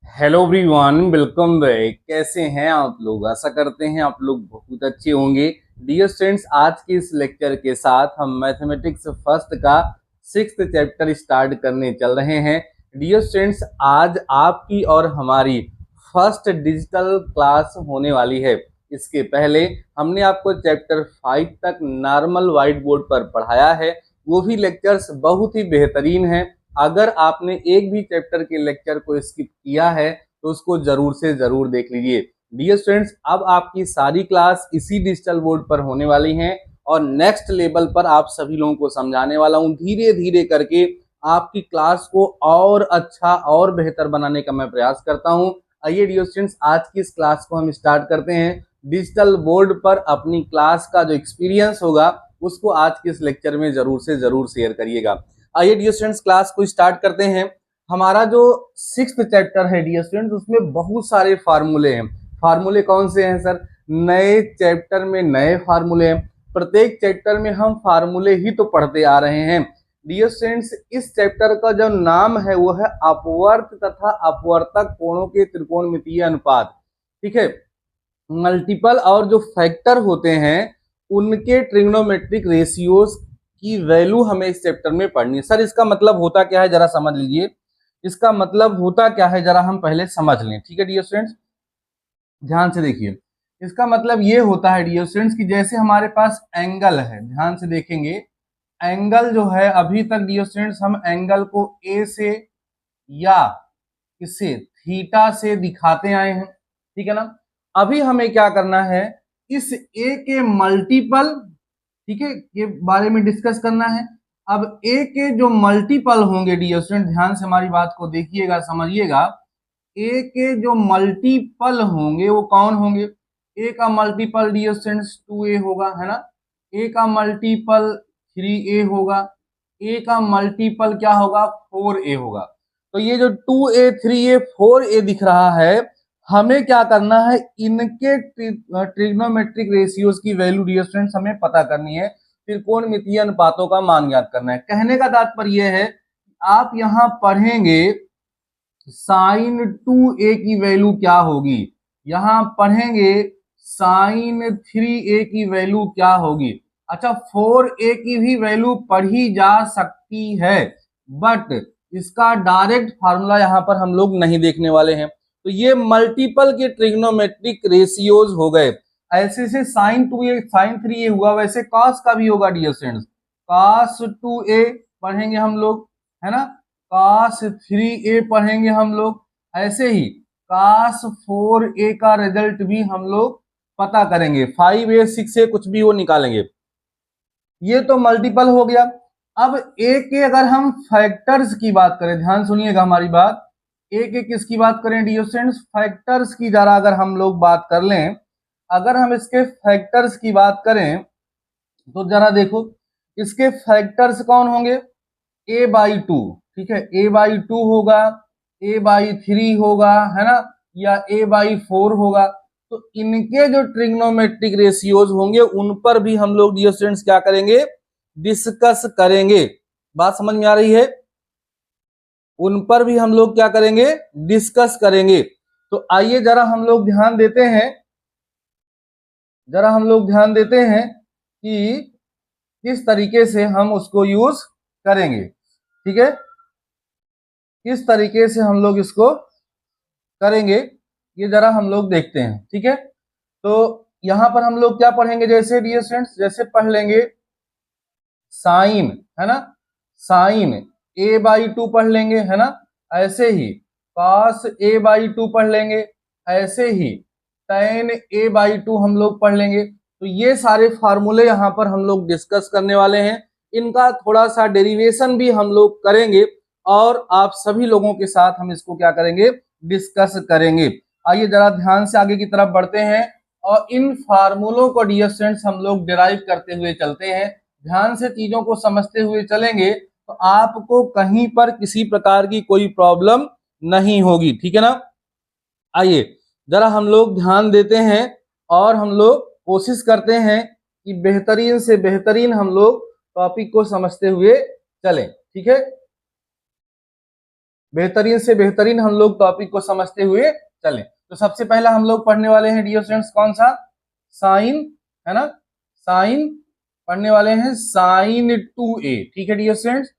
Hello everyone, welcome back. कैसे हैं आप लोग? आशा करते हैं आप लोग बहुत अच्छे होंगे। डियर स्टूडेंट्स, आज के इस लेक्चर के साथ हम मैथमेटिक्स फर्स्ट का 6th चैप्टर स्टार्ट करने चल रहे हैं। डियर स्टूडेंट्स, आज आपकी और हमारी फर्स्ट डिजिटल क्लास होने वाली है। इसके पहले हमने आपको चैप्टर 5 तक नॉर्मल व्हाइट बोर्ड पर पढ़ाया है। वो भी लेक्चर्स बहुत ही बेहतरीन हैं। अगर आपने एक भी चैप्टर के लेक्चर को स्किप किया है तो उसको जरूर से जरूर देख लीजिए। डियर स्टूडेंट्स, अब आपकी सारी क्लास इसी डिजिटल बोर्ड पर होने वाली हैं और नेक्स्ट लेवल पर आप सभी लोगों को समझाने वाला हूं। धीरे धीरे करके आपकी क्लास को और अच्छा और बेहतर बनाने का मैं प्रयास करता हूं। आइए डियर स्टूडेंट्स, आज की इस क्लास को हम स्टार्ट करते हैं। डिजिटल बोर्ड पर अपनी क्लास का जो एक्सपीरियंस होगा उसको आज के इस लेक्चर में जरूर से जरूर शेयर करिएगा। आइए डियर स्टूडेंट्स, क्लास को स्टार्ट करते हैं। हमारा जो 6th चैप्टर है डियर स्टूडेंट्स, उसमें बहुत सारे फार्मूले हैं। फार्मूले कौन से हैं सर? नए चैप्टर में नए फार्मूले हैं। प्रत्येक चैप्टर में हम फार्मूले ही तो पढ़ते आ रहे हैं। डियर स्टूडेंट्स, इस चैप्टर का जो नाम है वो है अपवर्त तथा अपवर्तक कोणों के त्रिकोणमितीय अनुपात। ठीक है। मल्टीपल और जो फैक्टर होते हैं उनके ट्रिग्नोमेट्रिक रेशियोज की वैल्यू हमें इस चैप्टर में पढ़नी है। सर, इसका मतलब होता क्या है, जरा समझ लीजिए। इसका मतलब होता क्या है, जरा हम पहले समझ लें। ठीक है डियर स्टूडेंट्स, ध्यान से देखिए। इसका मतलब ये होता है डियर स्टूडेंट्स कि जैसे हमारे पास एंगल है, ध्यान से देखेंगे। एंगल जो है, अभी तक डियर स्टूडेंट्स हम एंगल को ए से या किससे, थीटा से दिखाते आए हैं। ठीक है ना। अभी हमें क्या करना है, इस ए के मल्टीपल, ठीक है, के बारे में डिस्कस करना है। अब ए के जो मल्टीपल होंगे डियर स्टूडेंट, ध्यान से हमारी बात को देखिएगा, समझिएगा। ए के जो मल्टीपल होंगे वो कौन होंगे? ए का मल्टीपल डियर स्टूडेंट्स 2a होगा, है ना। ए का मल्टीपल 3a होगा। ए का मल्टीपल क्या होगा? 4a होगा। तो ये जो 2a 3a 4a दिख रहा है, हमें क्या करना है, इनके ट्रिग्नोमेट्रिक रेशियोज की वैल्यू डियर स्टूडेंट्स हमें पता करनी है। त्रिकोणमितीय अनुपातों का मान ज्ञात करना है। कहने का तात्पर्य यह है, आप यहां पढ़ेंगे साइन 2a की वैल्यू क्या होगी, यहां पढ़ेंगे साइन 3a की वैल्यू क्या होगी। अच्छा, 4a की भी वैल्यू पढ़ी जा सकती है, बट इसका डायरेक्ट फार्मूला यहां पर हम लोग नहीं देखने वाले हैं। तो ये मल्टीपल के ट्रिग्नोमेट्रिक रेशियोज हो गए। ऐसे से साइन 2a साइन 3a हुआ, वैसे कॉस का भी होगा डियर फ्रेंड्स। कॉस 2a पढ़ेंगे हम लोग, है ना। कॉस 3a पढ़ेंगे हम लोग। ऐसे ही कॉस 4a का रिजल्ट भी हम लोग पता करेंगे। 5a 6a कुछ भी वो निकालेंगे। ये तो मल्टीपल हो गया। अब ए के अगर हम फैक्टर्स की बात करें, ध्यान सुनिएगा हमारी बात। ए के किसकी बात करें डियर स्टूडेंट्स? फैक्टर्स की जरा अगर हम लोग बात कर लें, अगर हम इसके फैक्टर्स की बात करें तो जरा देखो, इसके फैक्टर्स कौन होंगे? a/2, ठीक है, a/2 होगा, a/3 होगा, है ना, या a/4 होगा। तो इनके जो ट्रिग्नोमेट्रिक रेशियोज होंगे उन पर भी हम लोग डियर स्टूडेंट्स क्या करेंगे, डिस्कस करेंगे। बात समझ में आ रही है? उन पर भी हम लोग क्या करेंगे, डिस्कस करेंगे। तो आइए जरा हम लोग ध्यान देते हैं, जरा हम लोग ध्यान देते हैं कि किस तरीके से हम उसको यूज करेंगे। ठीक है, किस तरीके से हम लोग इसको करेंगे ये जरा हम लोग देखते हैं। ठीक है, तो यहां पर हम लोग क्या पढ़ेंगे, जैसे डियर स्टूडेंट्स, जैसे पढ़ लेंगे साइन, है ना, साइन a/2 पढ़ लेंगे, है ना। ऐसे ही कॉस a/2 पढ़ लेंगे। ऐसे ही tan a/2 हम लोग पढ़ लेंगे। तो ये सारे फार्मूले यहाँ पर हम लोग डिस्कस करने वाले हैं। इनका थोड़ा सा डेरिवेशन भी हम लोग करेंगे और आप सभी लोगों के साथ हम इसको क्या करेंगे, डिस्कस करेंगे। आइए जरा ध्यान से आगे की तरफ बढ़ते हैं और इन फार्मूलों को डियर स्टूडेंट्स हम लोग डिराइव करते हुए चलते हैं। ध्यान से चीजों को समझते हुए चलेंगे तो आपको कहीं पर किसी प्रकार की कोई प्रॉब्लम नहीं होगी। ठीक है ना। आइए जरा हम लोग ध्यान देते हैं और हम लोग कोशिश करते हैं कि बेहतरीन से बेहतरीन हम लोग टॉपिक को समझते हुए चलें। ठीक है, बेहतरीन से बेहतरीन हम लोग टॉपिक को समझते हुए चले। तो सबसे पहला हम लोग पढ़ने वाले हैं डियर स्टूडेंट्स कौन सा, साइन, है ना, साइन पढ़ने वाले हैं साइन 2a। ठीक है डियर स्टूडेंट्स,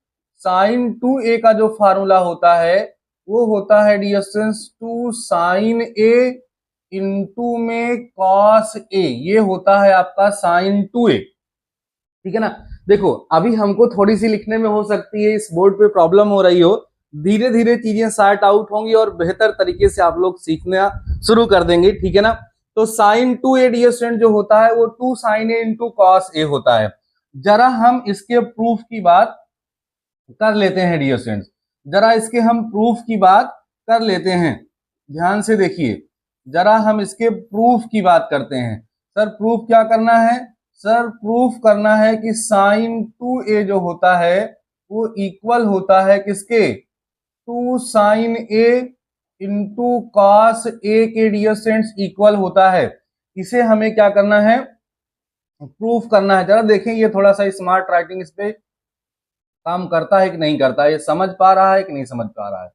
साइन 2a का जो फार्मूला होता है वो होता है dear students 2 sine a into में कॉस a, ये होता है आपका साइन 2a। ठीक है ना। देखो अभी हमको थोड़ी सी लिखने में हो सकती है, इस बोर्ड पे प्रॉब्लम हो रही हो, धीरे धीरे चीजें सॉर्ट आउट होंगी और बेहतर तरीके से आप लोग सीखना शुरू कर देंगे। ठीक है ना। तो साइन 2a डियर स्टूडेंट जो होता है वो 2 sine a into cos a होता है। जरा हम इसके प्रूफ की बात कर लेते हैं डियर स्टूडेंट्स, जरा इसके हम प्रूफ की बात कर लेते हैं। ध्यान से देखिए, जरा हम इसके प्रूफ की बात करते हैं। सर प्रूफ क्या करना है, सर प्रूफ करना है कि साइन 2a जो होता है वो इक्वल होता है किसके, 2 sine a into cos a के डियर स्टूडेंट्स इक्वल होता है। इसे हमें क्या करना है, प्रूफ करना है। जरा देखें ये थोड़ा सा स्मार्ट राइटिंग इस पे काम करता है कि नहीं करता है, ये समझ पा रहा है कि नहीं समझ पा रहा है।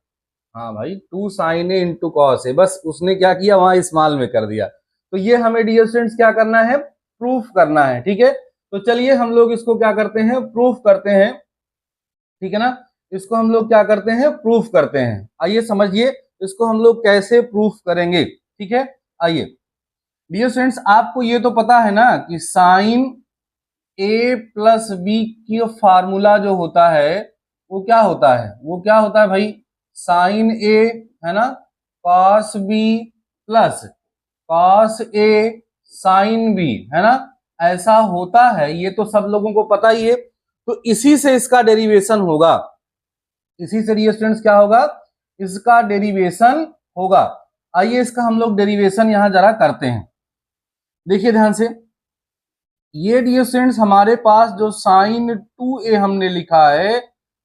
हाँ भाई 2 साइन ए इंटू कॉस ए, बस उसने क्या किया वहां स्मॉल में कर दिया। तो ये हमें डियर स्टूडेंट्स क्या करना है, प्रूफ करना है। ठीक है, तो चलिए हम लोग इसको क्या करते हैं, प्रूफ करते हैं। ठीक है ना, इसको हम लोग क्या करते हैं, प्रूफ करते हैं। आइए समझिए इसको हम लोग कैसे प्रूफ करेंगे। ठीक है, आइए डियर स्टूडेंट्स आपको ये तो पता है ना कि साइन a प्लस बी की फार्मूला जो होता है वो क्या होता है, वो क्या होता है भाई, साइन a है ना cos b plus cos a sine b, है ना, ऐसा होता है। ये तो सब लोगों को पता ही है। तो इसी से इसका डेरिवेशन होगा, इसी से डियर स्टूडेंट्स क्या होगा, इसका डेरिवेशन होगा। आइए इसका हम लोग डेरिवेशन यहां जरा करते हैं। देखिए ध्यान से, ये डियर स्टूडेंट्स हमारे पास जो साइन 2a हमने लिखा है,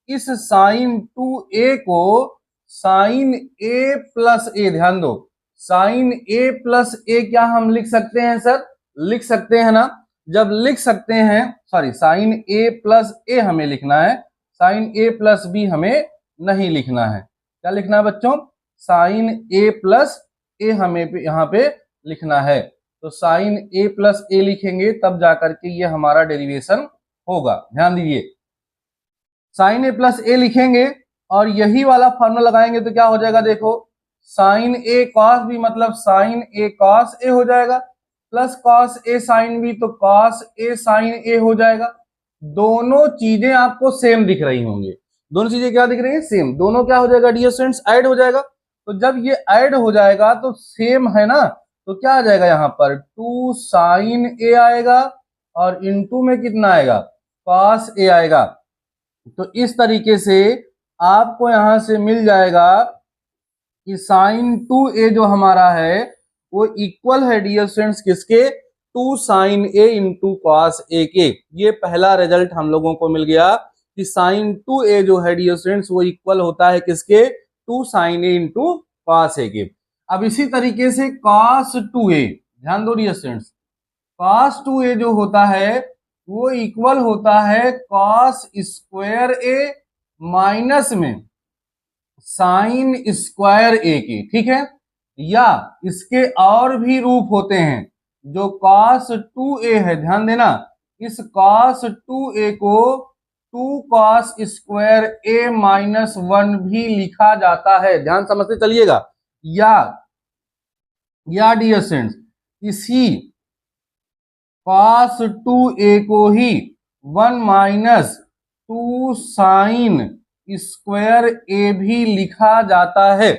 इस साइन 2a को साइन a प्लस ए, ध्यान दो, साइन a प्लस ए क्या हम लिख सकते हैं सर, लिख सकते हैं ना। जब लिख सकते हैं, सॉरी साइन a प्लस ए हमें लिखना है, साइन a प्लस बी हमें नहीं लिखना है। क्या लिखना है बच्चों, साइन a प्लस ए हमें यहाँ पे लिखना है। तो साइन a प्लस ए लिखेंगे तब जाकर के ये हमारा डेरिवेशन होगा। ध्यान दीजिए, साइन a प्लस ए लिखेंगे और यही वाला फॉर्मूला लगाएंगे तो क्या हो जाएगा, देखो साइन a कॉस b मतलब साइन a कॉस a हो जाएगा, plus cos a sine b तो कॉस a साइन a हो जाएगा। दोनों चीजें आपको सेम दिख रही होंगी, दोनों चीजें क्या दिख रही है, सेम। दोनों क्या हो जाएगा डियर स्टूडेंट्स, ऐड हो जाएगा। तो जब ये ऐड हो जाएगा तो सेम है ना, तो क्या आ जाएगा यहाँ पर 2 साइन ए आएगा और इनटू में कितना आएगा, कॉस ए आएगा। तो इस तरीके से आपको यहां से मिल जाएगा कि साइन 2a जो हमारा है वो इक्वल है डियर स्टूडेंट्स किसके, 2 sine a into cos a के। ये पहला रिजल्ट हम लोगों को मिल गया कि साइन 2a जो है डियर स्टूडेंट्स वो इक्वल होता है किसके, 2 sine a into cos a के। अब इसी तरीके से cos 2a, ध्यान दो डियर स्टूडेंट्स, cos 2a जो होता है वो इक्वल होता है cos स्क्वायर a माइनस में साइन स्क्वायर a के। ठीक है, या इसके और भी रूप होते हैं जो cos 2a है, ध्यान देना, इस cos 2a को 2 cos स्क्वायर a माइनस 1 भी लिखा जाता है। ध्यान समझते चलिएगा। या डियर स्टूडेंट्स इसी cos 2a को ही 1 माइनस 2 साइन स्क्वायर a भी लिखा जाता है।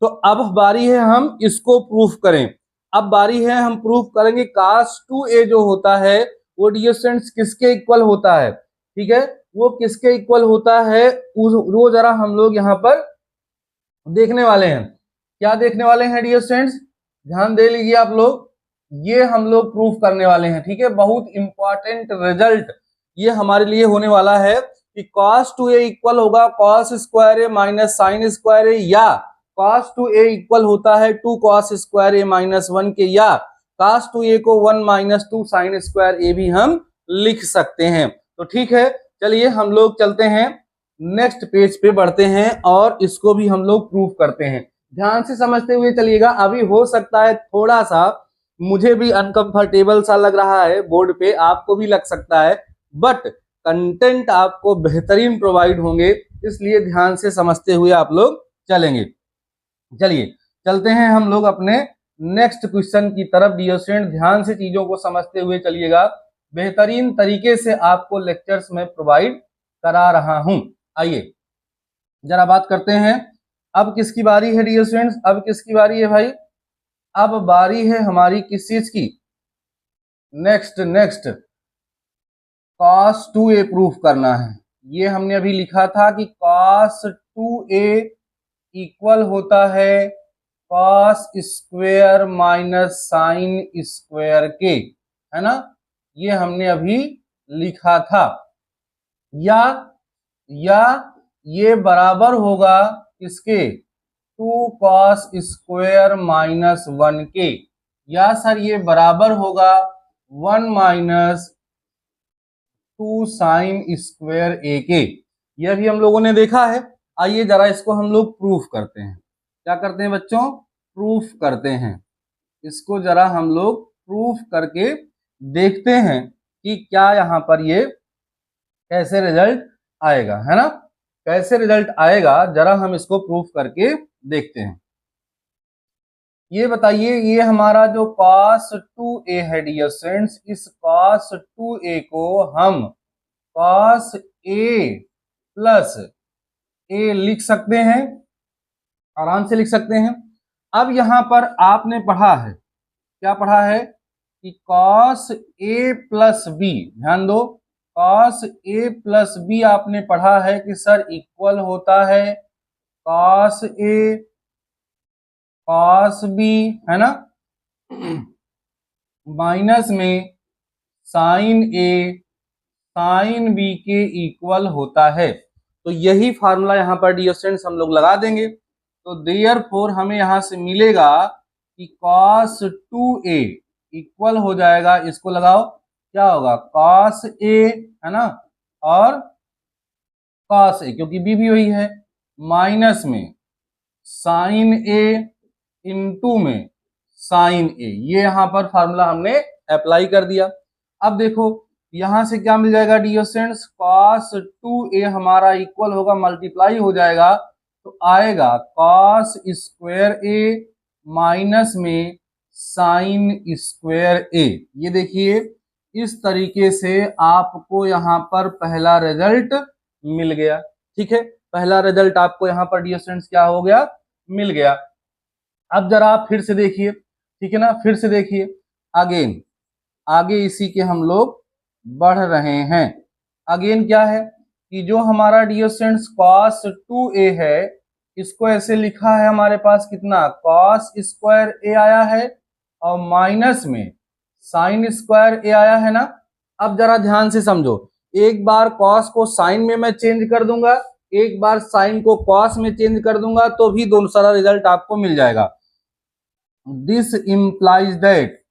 तो अब बारी है हम इसको प्रूफ करें। अब बारी है हम प्रूफ करेंगे cos 2a जो होता है वो डियर स्टूडेंट्स किसके इक्वल होता है। ठीक है, वो किसके इक्वल होता है वो जरा हम लोग यहाँ पर देखने वाले हैं। क्या देखने वाले हैं डियर स्टूडेंट्स, ध्यान दे लीजिए आप लोग, ये हम लोग प्रूफ करने वाले हैं। ठीक है, बहुत इंपॉर्टेंट रिजल्ट ये हमारे लिए होने वाला है कि cos 2a इक्वल होगा cos square a minus sine square a, या cos 2a इक्वल होता है 2 cos स्क्वायर a माइनस 1 के, या cos 2a को 1 माइनस 2 साइन स्क्वायर a भी हम लिख सकते हैं। तो ठीक है, चलिए हम लोग चलते हैं नेक्स्ट पेज पे बढ़ते हैं और इसको भी हम लोग प्रूफ करते हैं। ध्यान से समझते हुए चलिएगा। अभी हो सकता है थोड़ा सा मुझे भी अनकंफर्टेबल सा लग रहा है बोर्ड पे, आपको भी लग सकता है, बट कंटेंट आपको बेहतरीन प्रोवाइड होंगे, इसलिए ध्यान से समझते हुए आप लोग चलेंगे। चलिए चलते हैं हम लोग अपने नेक्स्ट क्वेश्चन की तरफ। डियर स्टूडेंट, ध्यान से चीजों को समझते हुए चलिएगा, बेहतरीन तरीके से आपको लेक्चर्स में प्रोवाइड करा रहा हूं। आइए जरा बात करते हैं, अब किसकी बारी है डियर स्टूडेंट्स? अब किसकी बारी है भाई? अब बारी है हमारी किस चीज की? नेक्स्ट cos 2a प्रूफ करना है। ये हमने अभी लिखा था कि cos 2a इक्वल होता है cos square minus sine square के, है ना? ये हमने अभी लिखा था। या ये बराबर होगा इसके 2 cos स्क्वेयर माइनस 1 के, या सर ये बराबर होगा 1 माइनस 2 साइन स्क्वेयर ए के। यह भी हम लोगों ने देखा है। आइए जरा इसको हम लोग प्रूफ करते हैं। क्या करते हैं बच्चों? प्रूफ करते हैं। इसको जरा हम लोग प्रूफ करके देखते हैं कि क्या यहाँ पर ये कैसे रिजल्ट आएगा, है ना? कैसे रिजल्ट आएगा जरा हम इसको प्रूफ करके देखते हैं। ये बताइए, ये हमारा जो cos 2a है डियर स्टूडेंट्स, इस cos 2a को हम cos a प्लस a लिख सकते हैं, आराम से लिख सकते हैं। अब यहां पर आपने पढ़ा है, क्या पढ़ा है कि cos a प्लस b, ध्यान दो, cos a प्लस b आपने पढ़ा है कि सर इक्वल होता है cos a cos b, है ना, माइनस में साइन a साइन b के इक्वल होता है। तो यही फार्मूला यहाँ पर डियर स्टूडेंट्स हम लोग लगा देंगे। तो देयरफॉर हमें यहाँ से मिलेगा कि cos 2a इक्वल हो जाएगा, इसको लगाओ, क्या होगा cos a, है ना, और cos a क्योंकि b भी वही है, माइनस में साइन a इंटू में साइन a। ये यहाँ पर फार्मूला हमने अप्लाई कर दिया। अब देखो यहां से क्या मिल जाएगा डियर स्टूडेंट्स, cos 2a हमारा इक्वल होगा, मल्टीप्लाई हो जाएगा तो आएगा cos स्क्वेयर a माइनस में साइन स्क्वेयर a। ये देखिए इस तरीके से आपको यहाँ पर पहला रिजल्ट मिल गया। ठीक है, पहला रिजल्ट आपको यहाँ पर डियर स्टूडेंट्स क्या हो गया, मिल गया। अब जरा आप फिर से देखिए, ठीक है ना, फिर से देखिए अगेन, आगे इसी के हम लोग बढ़ रहे हैं। अगेन क्या है कि जो हमारा डियर स्टूडेंट्स cos 2a है, इसको ऐसे लिखा है हमारे पास कितना, cos स्क्वायर a आया है और माइनस में साइन स्क्वायर a आया है ना। अब जरा ध्यान से समझो, एक बार cos को साइन में मैं चेंज कर दूंगा, एक बार साइन को cos में चेंज कर दूंगा, तो भी दोनों सारा रिजल्ट आपको मिल जाएगा। This implies that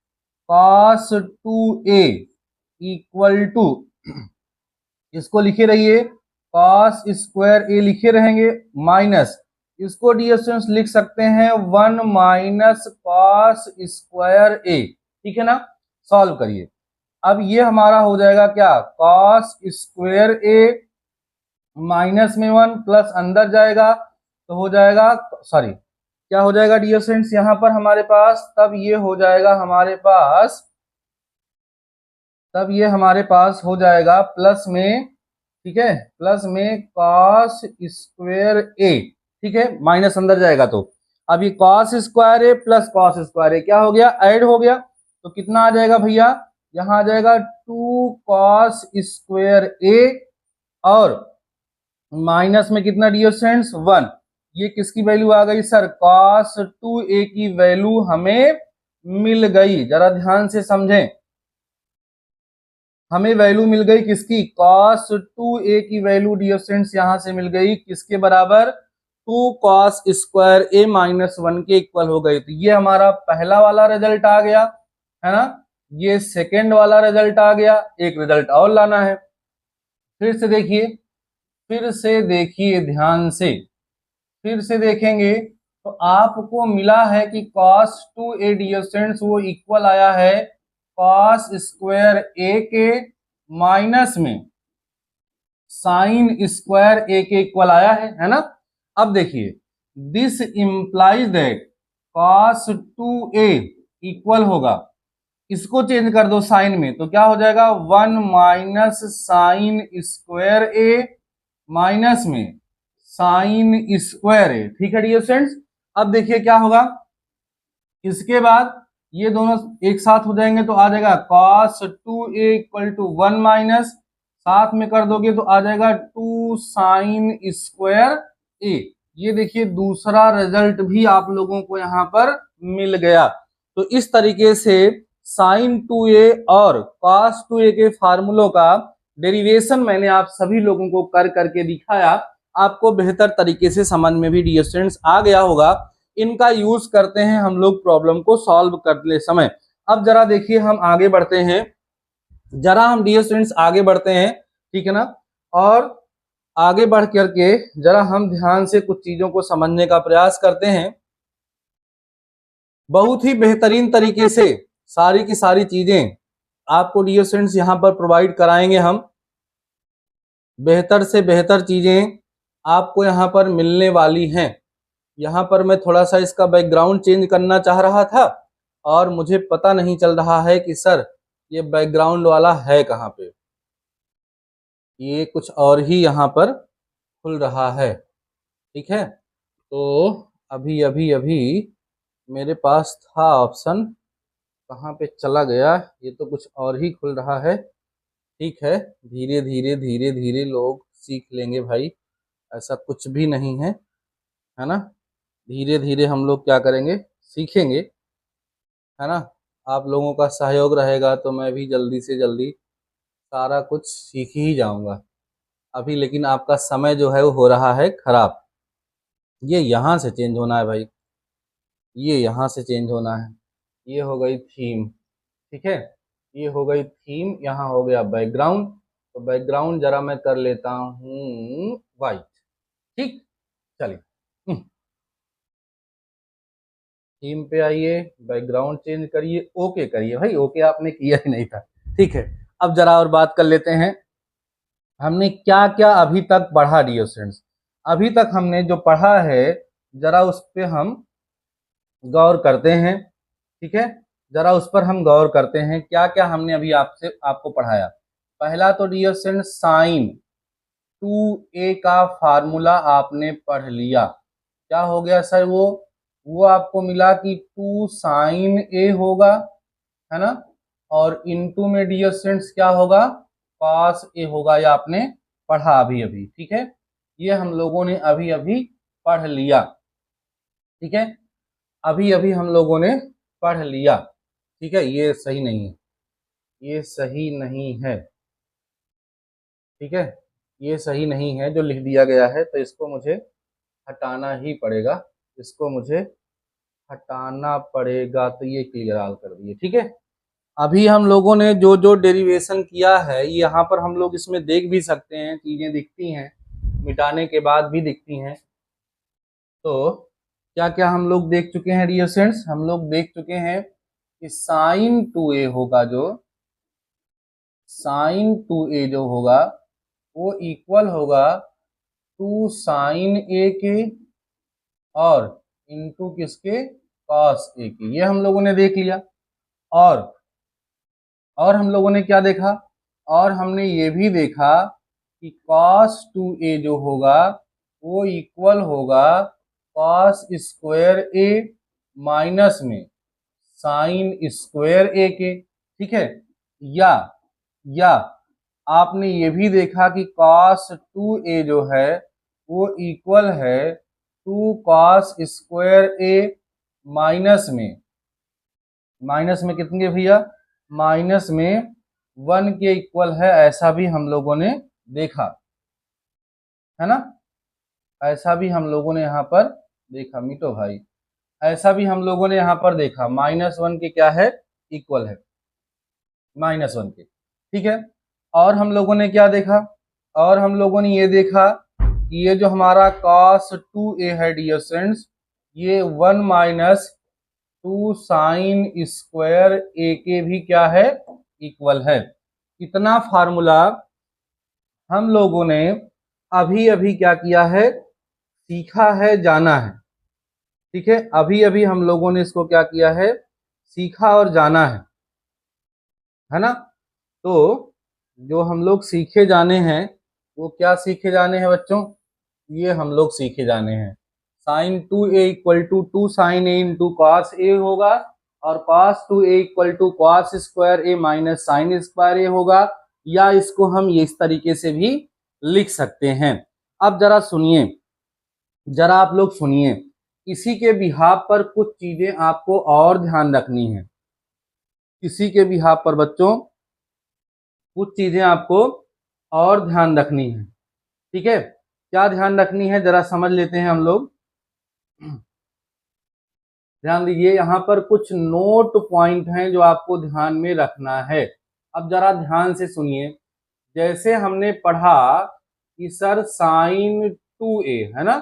cos 2a equal to, इसको लिखे रहिए cos स्क्वायर a लिखे रहेंगे, माइनस इसको डियर स्टूडेंट्स लिख सकते हैं 1 माइनस cos स्क्वायर a। ठीक है ना, सॉल्व करिए। अब ये हमारा हो जाएगा क्या, cos स्क्वायर a माइनस में 1 प्लस अंदर जाएगा तो हो जाएगा, सॉरी क्या हो जाएगा डियर स्टूडेंट्स यहाँ पर हमारे पास, तब ये हो जाएगा हमारे पास, तब ये हमारे पास हो जाएगा प्लस में, ठीक है, प्लस में cos स्क्वायर a, ठीक है, माइनस अंदर जाएगा तो अब ये cos square a plus cos square a क्या हो गया, ऐड हो गया। तो कितना आ जाएगा भैया, यहाँ आ जाएगा 2 cos स्क्वायर a और माइनस में कितना डियर स्टूडेंट्स 1। ये किसकी वैल्यू आ गई सर, cos 2a की वैल्यू हमें मिल गई। जरा ध्यान से समझें, हमें वैल्यू मिल गई किसकी, cos 2a की वैल्यू डियर स्टूडेंट्स यहां से मिल गई किसके बराबर, 2 cos स्क्वायर a माइनस 1 के इक्वल हो गई। तो ये हमारा पहला वाला रिजल्ट आ गया, है ना, ये सेकेंड वाला रिजल्ट आ गया। एक रिजल्ट और लाना है, फिर से देखिए फिर से देखिए ध्यान से, फिर से देखेंगे तो आपको मिला है कि cos 2a डियर स्टूडेंट्स वो इक्वल आया है cos स्क्वायर a के माइनस में साइन स्क्वायर a के इक्वल आया है ना। अब देखिए this implies that cos 2a equal होगा, इसको चेंज कर दो साइन में तो क्या हो जाएगा 1 minus sine square A minus में साइन स्क्वायर ए। ठीक है डियर फ्रेंड्स, अब देखिए क्या होगा, इसके बाद ये दोनों एक साथ हो जाएंगे तो आ जाएगा cos 2a equal to 1 minus, साथ में कर दोगे तो आ जाएगा 2 साइन स्क्वायर ए। ये देखिए दूसरा रिजल्ट भी आप लोगों को यहाँ पर मिल गया। तो इस तरीके से साइन 2a और cos 2a के फार्मूलों का डेरिवेशन मैंने आप सभी लोगों को कर करके दिखाया, आपको बेहतर तरीके से समझ में भी डियर स्टूडेंट्स आ गया होगा। इनका यूज करते हैं हम लोग प्रॉब्लम को सॉल्व करते समय। अब जरा देखिए हम आगे बढ़ते हैं, जरा हम डियर स्टूडेंट्स आगे बढ़ते हैं, ठीक है ना। और आगे बढ़ करके जरा हम ध्यान से कुछ चीजों को समझने का प्रयास करते हैं। बहुत ही बेहतरीन तरीके से सारी की सारी चीजें आपको डियर स्टूडेंट्स यहाँ पर प्रोवाइड कराएंगे हम। बेहतर से बेहतर चीजें आपको यहाँ पर मिलने वाली हैं। यहाँ पर मैं थोड़ा सा इसका बैकग्राउंड चेंज करना चाह रहा था और मुझे पता नहीं चल रहा है कि सर ये बैकग्राउंड वाला है कहाँ पे, ये कुछ और ही यहाँ पर खुल रहा है। ठीक है, तो अभी अभी अभी मेरे पास था ऑप्शन, कहाँ पे चला गया, ये तो कुछ और ही खुल रहा है। ठीक है, धीरे धीरे धीरे धीरे लोग सीख लेंगे भाई, ऐसा कुछ भी नहीं है ना। धीरे धीरे हम लोग क्या करेंगे, सीखेंगे, है ना। आप लोगों का सहयोग रहेगा तो मैं भी जल्दी से जल्दी सारा कुछ सीख ही जाऊंगा। अभी लेकिन आपका समय जो है वो हो रहा है खराब। ये यहाँ से चेंज होना है भाई, ये यहाँ से चेंज होना है। ये हो गई थीम, ठीक है, ये हो गई थीम, यहाँ हो गया बैकग्राउंड। तो बैकग्राउंड जरा मैं कर लेता हूँ वाइट। ठीक, चलिए थीम पे आइए, बैकग्राउंड चेंज करिए, ओके करिए भाई, ओके आपने किया ही नहीं था। ठीक है, अब जरा और बात कर लेते हैं, हमने क्या क्या अभी तक पढ़ा डियर स्टूडेंट्स। अभी तक हमने जो पढ़ा है जरा उस पे हम गौर करते हैं। ठीक है, जरा उस पर हम गौर करते हैं क्या क्या हमने अभी आपको पढ़ाया। पहला तो डियर स्टूडेंट्स साइन 2a का फार्मूला आपने पढ़ लिया। क्या हो गया सर, वो आपको मिला कि 2 साइन a होगा, है ना, और इनटू में डियर स्टूडेंट्स क्या होगा, cos a होगा। ये आपने पढ़ा अभी अभी, ठीक है, ये हम लोगों ने अभी अभी पढ़ लिया। ठीक है, अभी अभी हम लोगों ने पढ़ लिया। ठीक है, ये सही नहीं है, ये सही नहीं है। ठीक है, ये सही नहीं है जो लिख दिया गया है, तो इसको मुझे हटाना ही पड़ेगा, इसको मुझे हटाना पड़ेगा। तो ये क्लियर आल कर दिए। ठीक है, अभी हम लोगों ने जो जो डेरिवेशन किया है यहाँ पर हम लोग इसमें देख भी सकते हैं, चीजें दिखती हैं, मिटाने के बाद भी दिखती हैं। तो क्या क्या हम लोग देख चुके हैं डियर स्टूडेंट्स, हम लोग देख चुके हैं कि साइन 2a होगा, जो साइन 2a जो होगा वो इक्वल होगा 2 साइन a के और इनटू किसके, कॉस a के। ये हम लोगों ने देख लिया। और हम लोगों ने क्या देखा, और हमने ये भी देखा कि cos 2a जो होगा वो इक्वल होगा cos स्क्वायर a माइनस में साइन स्क्वायर a के। ठीक है, या आपने ये भी देखा कि cos 2a जो है वो इक्वल है 2 cos स्क्वायर a माइनस में कितने भैया, माइनस में 1 के इक्वल है, ऐसा भी हम लोगों ने देखा, है ना। ऐसा भी हम लोगों ने यहाँ पर देखा मिटो भाई, ऐसा भी हम लोगों ने यहाँ पर देखा, -1 के क्या है, इक्वल है -1 के। ठीक है, और हम लोगों ने क्या देखा, और हम लोगों ने ये देखा कि ये जो हमारा cos 2a है डियर स्टूडेंट्स, ये 1 माइनस 2 साइन स्क्वायर a के भी क्या है, इक्वल है। इतना फार्मूला हम लोगों ने अभी अभी क्या किया है, सीखा है, जाना है। ठीक है, अभी अभी हम लोगों ने इसको क्या किया है, सीखा और जाना है ना। तो जो हम लोग सीखे जाने हैं वो क्या सीखे जाने हैं बच्चों, ये हम लोग सीखे जाने हैं। Sine 2a equal to 2 sine a into cos A होगा, और cos 2a equal to cos square A minus sine square A होगा, या इसको हम इस तरीके से भी लिख सकते हैं। अब जरा सुनिए, जरा आप लोग सुनिए, इसी के बिहाफ पर कुछ चीजें आपको और ध्यान रखनी है। इसी के बिहाफ पर बच्चों कुछ चीजें आपको और ध्यान रखनी है। ठीक है, क्या ध्यान रखनी है जरा समझ लेते हैं हम लोग। ध्यान दीजिए, यहाँ पर कुछ नोट पॉइंट हैं जो आपको ध्यान में रखना है। अब जरा ध्यान से सुनिए, जैसे हमने पढ़ा कि सर साइन 2a है ना,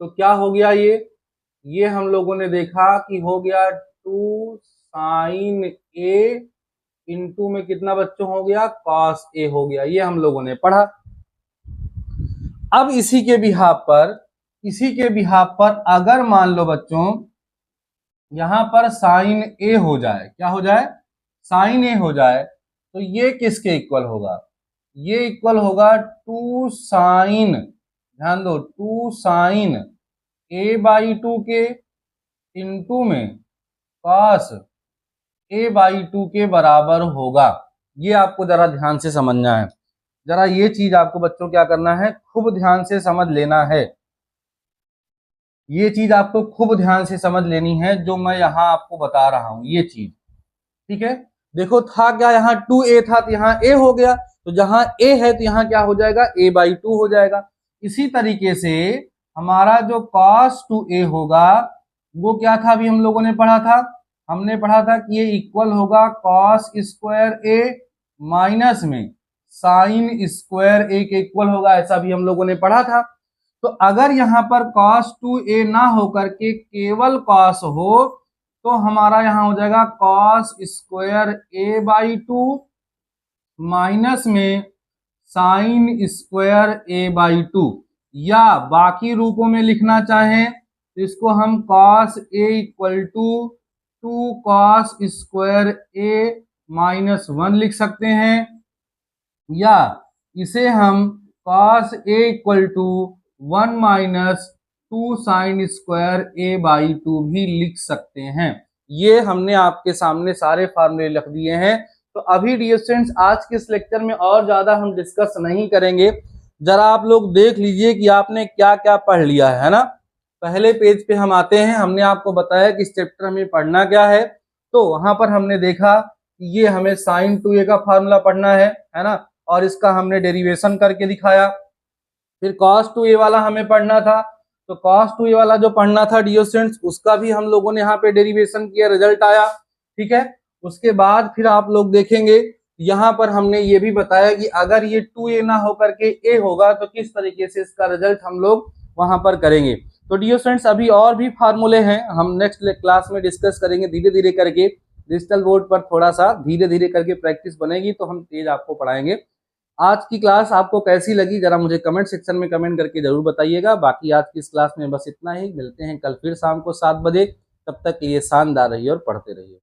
तो क्या हो गया, ये हम लोगों ने देखा कि हो गया 2 साइन a इंटू में कितना बच्चों हो गया, कॉस a हो गया, ये हम लोगों ने पढ़ा। अब इसी के बिहाफ पर अगर मान लो बच्चों यहां पर साइन a हो जाए, क्या हो जाए, साइन a हो जाए, तो ये किसके इक्वल होगा, ये इक्वल होगा 2 साइन, ध्यान दो, 2 साइन a/2 के इंटू में कॉस a/2 के बराबर होगा। ये आपको जरा ध्यान से समझना है, जरा ये चीज आपको बच्चों क्या करना है, खूब ध्यान से समझ लेना है। ये चीज आपको खूब ध्यान से समझ लेनी है जो मैं यहाँ आपको बता रहा हूं, ये चीज। ठीक है, देखो था क्या, यहाँ 2a था तो यहाँ a हो गया, तो जहां a है तो यहाँ क्या हो जाएगा, a/2 हो जाएगा। इसी तरीके से हमारा जो cos 2a होगा वो क्या था, अभी हम लोगों ने पढ़ा था, हमने पढ़ा था कि ये इक्वल होगा cos स्क्वायर a माइनस में साइन स्क्वायर a के इक्वल होगा, ऐसा भी हम लोगों ने पढ़ा था। तो अगर यहाँ पर cos 2a ना होकर के केवल cos हो तो हमारा यहाँ हो जाएगा cos स्क्वायर a/2 माइनस में साइन स्क्वायर a/2, या बाकी रूपों में लिखना चाहें तो इसको हम cos a equal to 2 cos square a minus 1 लिख सकते हैं, या इसे हम cos a equal to 1 minus 2 sine square a/2 भी लिख सकते हैं। ये हमने आपके सामने सारे फार्मूले लिख दिए हैं। तो अभी डियर स्टूडेंट्स आज के इस लेक्चर में और ज्यादा हम डिस्कस नहीं करेंगे, जरा आप लोग देख लीजिए कि आपने क्या क्या पढ़ लिया है ना। पहले पेज पे हम आते हैं, हमने आपको बताया कि इस चैप्टर में पढ़ना क्या है। तो वहां पर हमने देखा कि ये हमें साइन 2a का फार्मूला पढ़ना है ना, और इसका हमने डेरिवेशन करके दिखाया। फिर cos 2a वाला हमें पढ़ना था, तो cos 2a वाला जो पढ़ना था डियर स्टूडेंट्स उसका भी हम लोगों ने यहाँ पे डेरिवेशन किया, रिजल्ट आया। ठीक है, उसके बाद फिर आप लोग देखेंगे यहाँ पर हमने ये भी बताया कि अगर ये 2a ना होकर के a होगा तो किस तरीके से इसका रिजल्ट हम लोग वहां पर करेंगे। तो डियर स्टूडेंट्स अभी और भी फार्मूले हैं, हम नेक्स्ट क्लास में डिस्कस करेंगे धीरे धीरे करके। डिजिटल बोर्ड पर थोड़ा सा धीरे धीरे करके प्रैक्टिस बनेगी तो हम तेज आपको पढ़ाएंगे। आज की क्लास आपको कैसी लगी जरा मुझे कमेंट सेक्शन में कमेंट करके जरूर बताइएगा। बाकी आज की इस क्लास में बस इतना ही, मिलते हैं कल फिर शाम को 7 बजे। तब तक के लिए शानदार रहिए और पढ़ते रहिए।